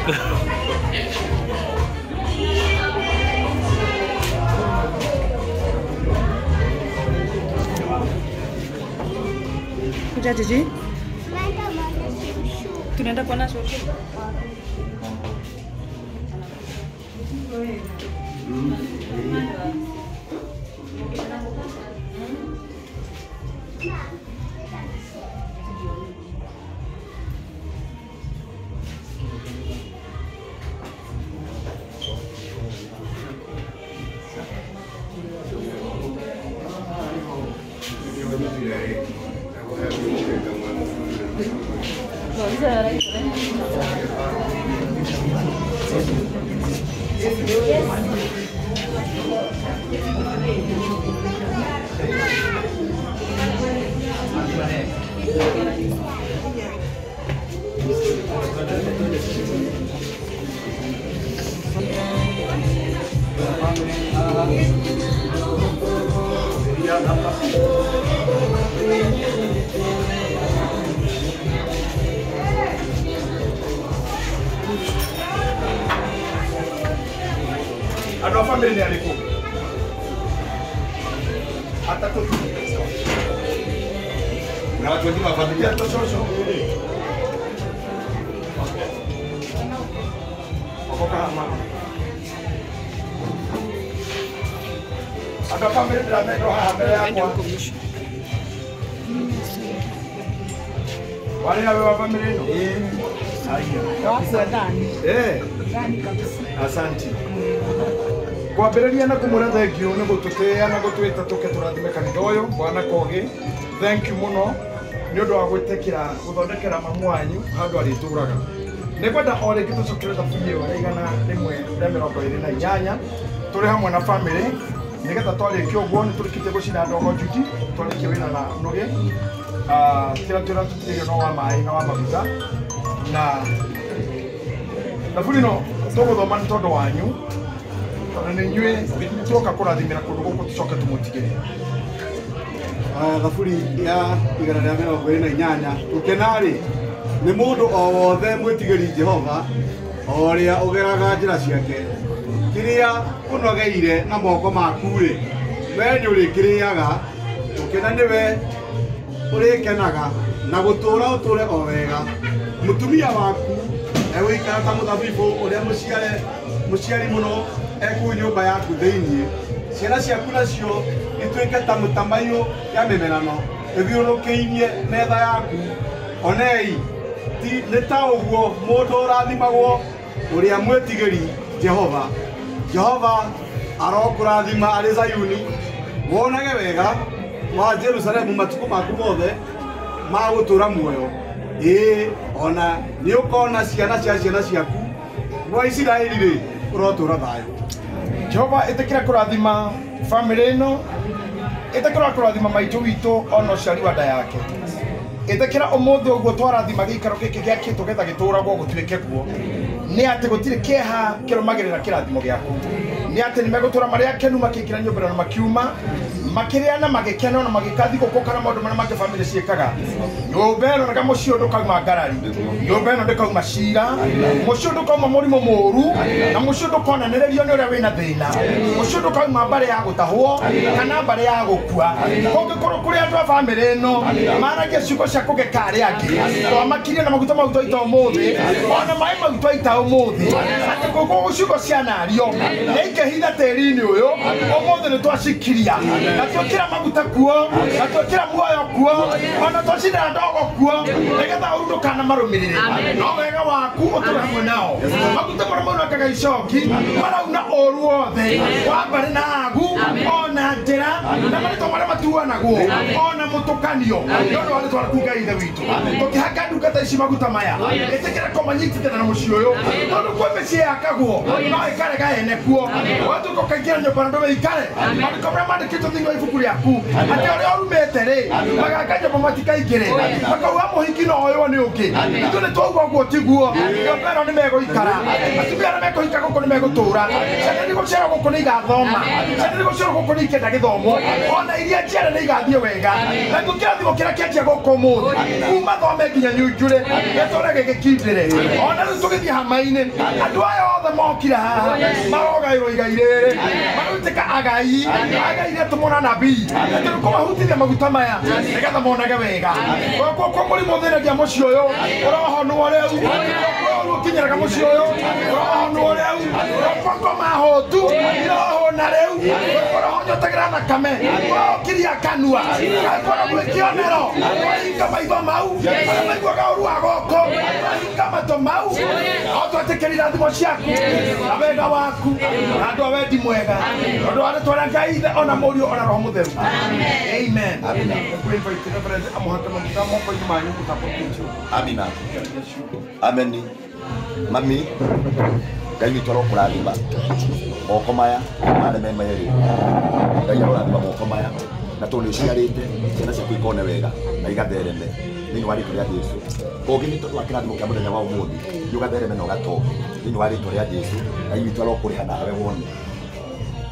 Kuja Jiji? Tunaenda kuona shosho. Ada family ni aliko. Hata tu. Na watu wengi familia tu shosho. Wako kama. Ada family bila neno mbele yako. Wale wa family no. Gani kabisa. Asante. Kwambĩrĩria na kũmũra thengio nĩ gũtũtĩa na gũtwĩta tũke tũrathime kanitha ũyũ Bwana Kogi. Thank you mũno nĩ ũndũ wa gwĩtĩkĩra gũthondekera mamu wanyu handũ arĩtũraga. Nĩ kwenda o rĩngĩ tũcokere thaburia ĩyo ya igana rĩmwe rĩa 28 tũrĩ hamwe na family nĩgetha twarĩkia ũguo nĩ tũrĩkĩtie gũcina ndogo njuki twarĩkia wĩra na nũgĩ kĩrĩa tũratũtigĩrio no wa maĩ na wa maguta na thaburia ĩno tũgũthoma nĩ tondũ wanyu na ninyue tuoka kũrathimĩra kũndũ gũkũ tũcoke tũmũtigĩre. Thaburi ya igana rĩa 28 tũkenarĩ nĩ mũndũ o wothe mwĩtigĩri Jehova o ũrĩa ũgeraga njĩra ciake kĩrĩa ũnogeire na moko maku-rĩ we nĩ ũrĩkĩrĩaga ũkena nĩwe ũrĩkenaga na gũtũũra ũtũũre o wega. Mũtumia waku egũikara ta mũthabibũ ũrĩa mũciari mũno eku nyũmba yaku thĩinĩ. Ciana ciaku nacio ituĩke ta mũtamaiyũ ya mĩmerano ĩthiũrũrũkĩirie metha yaku. Onei nĩ ta ũguo mũndũ ũrathimagwo ũrĩa mwĩtigĩri Jehova. Jehova arokũrathima arĩ Zayuni wonage wega wa Jerusalemu matukũ maku mothe ma gũtũũra muoyo. Ona nĩ ũkona ciana cia ciana ciaku wa Isiraeli-rĩ ũrotũũra thayũ. Jehova ĩtĩkĩra kũrathima family ĩno, ĩtĩkĩra kũrathima maitũ witũ ona ũciari wa nda yake. Ĩtĩkĩra ũmũthĩ ũguo twarathima gĩikaro gĩkĩ gĩake tũgetha gĩtũũragwo gũtuĩke kuo. Nĩ atĩ gũtirĩ kĩeha kĩrũmagĩrĩra kĩrathimo gĩaku. Nĩ atĩ nĩ megũtũũra marĩ akenu makĩingĩra nyũmba na makiuma makĩrĩa na magĩkena na magĩkathi gũkũ kana maũndũ marĩa mangĩ family ciĩkaga. Nyũmba ĩno nĩga mũciĩ ndũkauma ngarari, nyũmba ĩno ndĩkauma cira, mũciĩ ndũkauma mũrimũ mũũru na mũciĩ ndũkonanĩrĩrio nĩ ũrĩa wĩna thĩna, mũciĩ ndũkauma mbarĩ ya gũtahwo kana mbarĩ ya gũkua. Kũngĩkorwo kũrĩ andũ a family ĩno maragia ciugo cia kũgeka arĩa angĩ twamakirie na maguta mau twaita ũmũthĩ ona maĩ mau twaita ũmũthĩ atĩ kũkũ ciugo cianario nĩ ikĩhitha tĩri-inĩ ũyũ ũmũthĩ nĩ twacikiria na twĩkĩra maguta kuo na twĩkĩra muoyo kuo ona twacina ndogo kuo nĩgetha ũru ndũkanamarũmĩrĩre. No wega waku ũtũre hamwe nao maguta marĩa maunangaga icoki marauna ũru wothe wa mbarĩ na agu ona njĩra na marĩtwa marĩa matuanagwo ona mũtukanio nĩ ũndũ wa rĩtwa rĩaku Ngai Ithe witũ. Tũkĩhaka ndungata ici maguta maya ĩtĩkĩra kũmanyitithana na mũciĩ ũyũ tondũ kwĩ mĩciĩ yakagwo no ĩkarega ene kuo watuĩka ũkaingĩra nyũmba na ndũmĩikare maandĩko marĩa mandĩkĩtwo thĩinĩ wa ibuku rĩaku atĩ ũrĩa ũrumĩte rĩ magakanja matikaingĩre makauga mũhiki no ũyũ nĩ ũngĩ ithuĩ nĩ twaigua ũguo tiguo nyũmba ĩno nĩ megũikara atumia arĩa mekũhika gũkũ nĩ megũtũũra ciana nĩ gũciara gũkũ nĩ igathoma ciana nĩ gũciara gũkũ nĩ ikenda gĩthomo ona iria njiare nĩ igathiĩ wega na kĩrathimo kĩrĩa kĩanjia gũkũ ũmũthĩ kuma thome nginya nyunjure gĩtũũre gĩgĩkindĩre ona rĩu tũgĩthiĩ hama-inĩ andũ aya othe mokira haha marogaĩrwo igai rĩrĩ marutĩka agai iria tũmona nabii tũrĩ kũmahutithia maguta maya nĩgetha monage wega kwa mũrimũ thĩnagia mũciĩ ũyũ ũrohonwo rĩu ũkinyĩraga mũciĩ ũyũ ũrohonwo rĩu ũkoma hotu irohona rĩu ũrohonyotagĩra thakame ũrokiria kanua ũrakora gwĩkĩonero ũrahinga maitho mau arĩa maiguaga ũru wa goko ũrahinga matũ mau o twatĩkĩra irathimo ciaku na wega waku na andũ a wendi mwega tondũ wa rĩtwa rĩa Ngai Ithe ona Mũriũ ona Roho Mũtheru amen amina amen mami Ngai witũ arokũrathima moko maya marĩ merĩ Ngai arorathima moko maya na tondũ nĩũciarĩte ciana ciaku ikone wega na igathereme thĩinĩ wa rĩtwa rĩa Jesũ kũngĩ nĩ tondũ wa kĩrathimo kĩa mũthenya wa ũmũthĩ ũgathereme na ũgatonga thĩinĩ wa rĩtwa rĩa Jesũ Ngai witũ arokũrĩha nawe wone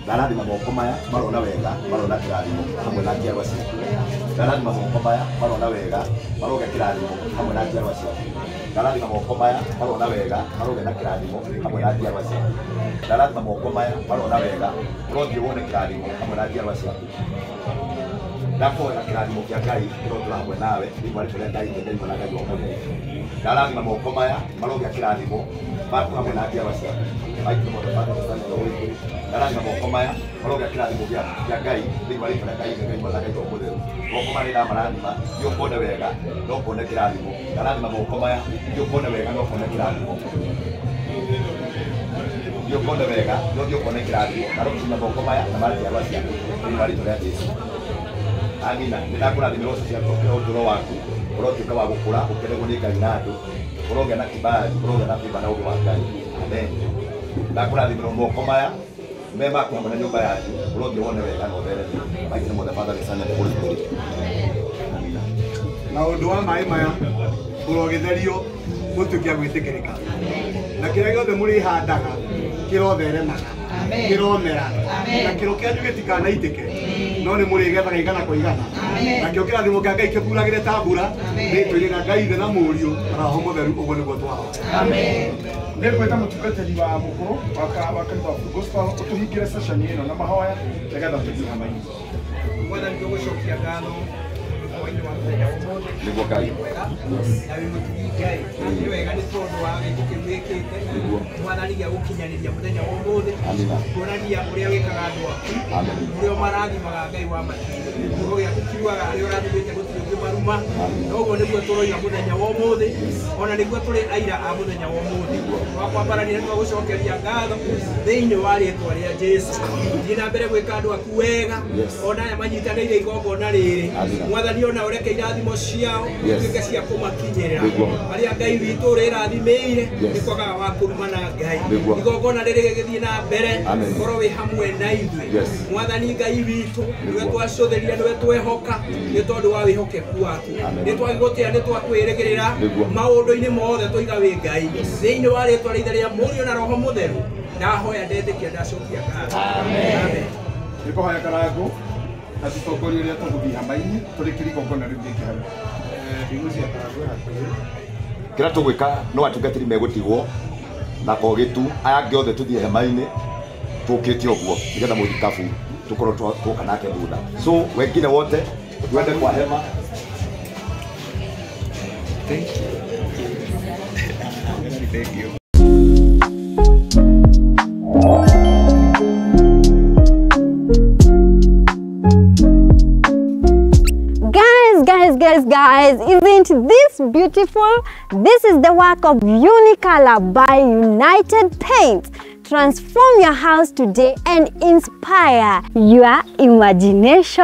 ndarathima moko maya marona wega marona kĩrathimo hamwe na njiarwa ciaku ndarathima moko maya marona wega maroge kĩrathimo hamwe na njiarwa ciaku ndarathima moko maya marona wega maroge na kĩrathimo hamwe na njiarwa ciaku ndarathima moko maya marona wega ũrothiĩ wone kĩrathimo hamwe na njiarwa ciaku ndakoya kĩrathimo kĩa Ngai kĩrotũra hamwe nawe thĩinĩ wa rĩtwa rĩa Ngai Ithe na Ngai wa Mũtheru ndarathima moko maya maroge kĩrathimo maku hamwe na njiarwa ciaku ndarathima moko maya maroge kĩrathimo kĩa Ngai thĩinĩ wa rĩtwa rĩa Ngai Ithe na Ngai wa Mũtheru moko maya nĩndamarathima nĩũkone wega no kuone kĩrathimo ndarathima moko maya nĩũkone wega no kuone kĩrathimo nĩũkone wega no nĩũkone kĩrathimo narũkima moko maya na manjiarwa ciaku thĩinĩ wa rĩtwa rĩa Jesũ amina nĩndakũrathimĩra ũtũũro waku ũrotuĩka wa gũkũra ũkenegwo nĩ Ngai na andũ ũrogĩa na kibali ũrogĩa na bĩba na ũndũ wa Ngai amen ndakũrathimĩra moko maya me maku hamwe na nyũmba yanyu ũrothiĩ wone wega na ũthereme maingĩ mothe Father Son and Holy Spirit amina na ũndũ wa maĩ maya ũrogĩtherio mũtuĩke a gwĩtĩkĩrĩka na kĩrĩa gĩothe mũrĩhandaga kĩrotheremaga kĩromera na kĩro kĩanyu gĩtikanaitĩke no nĩ mũrĩgethaga igana kwa igana nakĩo kĩrathimo kĩa Ngai kĩburagĩre ta mbura rĩtwa-inĩ rĩa Ngai Ithe na Mũriũ na Roho Mũtheru ũguo nĩguo twahoya nĩ ngwĩta mũtungatĩri wa mũkũrũ wa kanitha wa Gospel ũtũhingĩre session ĩno na mahoya nĩgetha tũthiĩ hama-inĩ Mwathani tũgũcokia ngatho ũhoro-inĩ wa mũthenya ũmũthĩ nĩguo Ngai na wĩmũtigi Ngai nĩ wega nĩ tondũ wa gĩko kĩu wĩkĩte Mwathani gĩa gũkinyanĩria mũthenya wa ũmũthĩ kuonania ũrĩa wĩkaga andũ aku ũrĩa ũmarathimaga Ngai wa matinĩ ũhoro gĩaku kiugaga arĩa ũrathimĩte gũtirĩ ũngĩ maruma na ũguo nĩguo tũroiga mũthenya wa ũmũthĩ ona nĩguo tũrĩ aira a mũthenya wa ũmũthĩ wakwambarania nĩ twagũcokeria ngatho thĩinĩ wa rĩĩtwa rĩa Jesũ thiĩ na mbere gwĩka andũ aku wega ona aya manyitanĩire igongona rĩrĩ Mwathani ona ũreke irathimo ciao ituĩke cia kũmakinyĩrĩra arĩa Ngai witũ ũrĩrathimĩire nĩ kwagaga wa kũruma na Ngai igongona rĩrĩ gĩgĩthiĩ na mbere korwo wĩ hamwe na ithuĩ Mwathani Ngai witũ nĩwe twacũthĩrire nĩwe twehoka nĩ tondũ wa wĩhokeku waku nĩ twagĩgũtĩĩa nĩ twakwĩrĩgĩrĩra maũndũ-inĩ mothe tũiga wĩ Ngai thĩinĩ wa rĩĩtwa rĩa Ithe rĩa Mũriũ na Roho Mũtheru ndahoya ndetĩkia ndacokia ngatho amen nĩkũhoya karangũ na tũtongoria ũrĩa tũgũthiĩ hama-inĩ tũrĩkĩre igongona rĩu rĩngĩ hau kĩrĩa tũgwĩka no atungatĩri megũtigwo na kogĩtu aya angĩ othe tũthiĩ hema-inĩ tũkĩte ũguo nĩgetha mũthikabu tũkorwo twoka nake thutha so wengine wote twende kwa hema. Thank you. Guys, isn't this beautiful? This is the work of Unicolor by United Paints. Transform your house today and inspire your imagination.